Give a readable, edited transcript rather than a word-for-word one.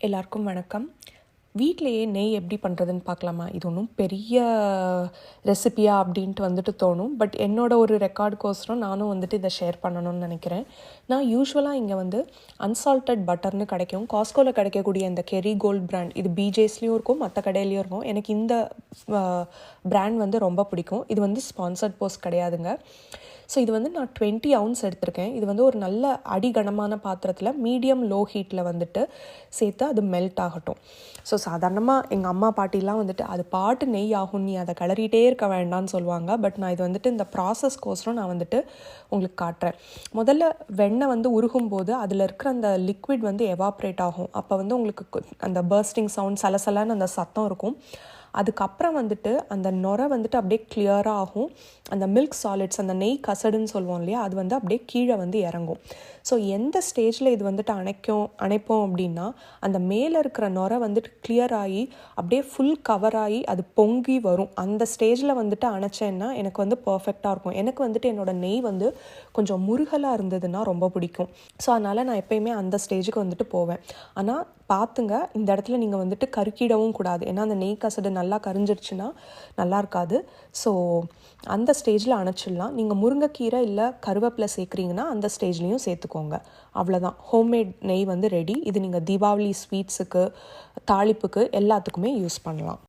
எல்லாருக்கும் வணக்கம். வீட்டிலேயே நெய் எப்படி பண்ணுறதுன்னு பார்க்கலாமா? இது ஒன்றும் பெரிய ரெசிபியா அப்படின்ட்டு தோணும். பட் என்னோட ஒரு ரெக்கார்டுக்கோசரம் நானும் இதை ஷேர் பண்ணணும்னு நினைக்கிறேன். நான் யூஸ்வலாக இங்கே அன்சால்ட்டட் பட்டர்னு கிடைக்கும். காஸ்கோவில் கிடைக்கக்கூடிய இந்த கெரிகோல்ட் பிராண்ட், இது பிஜேஸ்லேயும் இருக்கும், மற்ற கடையிலையும் இருக்கும். எனக்கு இந்த பிராண்ட் ரொம்ப பிடிக்கும். இது ஸ்பான்சர்ட் போஸ்ட் கிடையாதுங்க. ஸோ இது நான் 20 ounce எடுத்திருக்கேன். இது ஒரு நல்ல அடிகனமான பாத்திரத்தில் மீடியம் லோ ஹீட்டில் சேர்த்து அது மெல்ட் ஆகட்டும். ஸோ சாதாரணமாக எங்கள் அம்மா பாட்டிலாம் அது பாட்டு நெய் ஆகும், நீ அதை கிளறிட்டே இருக்க வேண்டாம்னு சொல்லுவாங்க. பட் நான் இது இந்த ப்ராசஸ்க்கோசரம் நான் உங்களுக்கு காட்டுறேன். முதல்ல வெண்ணெய் உருகும் போது அதில் இருக்கிற அந்த லிக்விட் எவாப்ரேட் ஆகும். அப்போ உங்களுக்கு அந்த பர்ஸ்டிங் சவுண்ட், சலசலன்னு அந்த சத்தம் இருக்கும். அதுக்கப்புறம் அந்த நுரை அப்படியே கிளியராக ஆகும். அந்த மில்க் சாலிட்ஸ், அந்த நெய் கசடுன்னு சொல்லுவோம் இல்லையா, அது அப்படியே கீழே இறங்கும். ஸோ எந்த ஸ்டேஜில் இது அணைப்போம் அப்படின்னா, அந்த மேலே இருக்கிற நுரை கிளியர் ஆகி அப்படியே ஃபுல் கவர் ஆகி அது பொங்கி வரும். அந்த ஸ்டேஜில் அணைச்சேன்னா எனக்கு பர்ஃபெக்டாக இருக்கும். எனக்கு என்னோடய நெய் கொஞ்சம் முருகலாக இருந்ததுன்னா ரொம்ப பிடிக்கும். ஸோ அதனால் நான் எப்போயுமே அந்த ஸ்டேஜுக்கு போவேன். ஆனால் பார்த்துங்க, இந்த இடத்துல நீங்கள் கருக்கிடவும் கூடாது. ஏன்னா அந்த நெய் கசடு நல்லா கரிஞ்சிடுச்சுன்னா நல்லா இருக்காது. ஸோ அந்த ஸ்டேஜில் அணைச்சிடலாம். நீங்கள் முருங்கைக்கீரை இல்லை கருவேப்பிலை சேர்க்குறீங்கன்னா அந்த ஸ்டேஜ்லேயும் சேர்த்துக்கோங்க. அவ்வளோதான், ஹோம்மேட் நெய் ரெடி. இது நீங்கள் தீபாவளி ஸ்வீட்ஸுக்கு, தாளிப்புக்கு எல்லாத்துக்குமே யூஸ் பண்ணலாம்.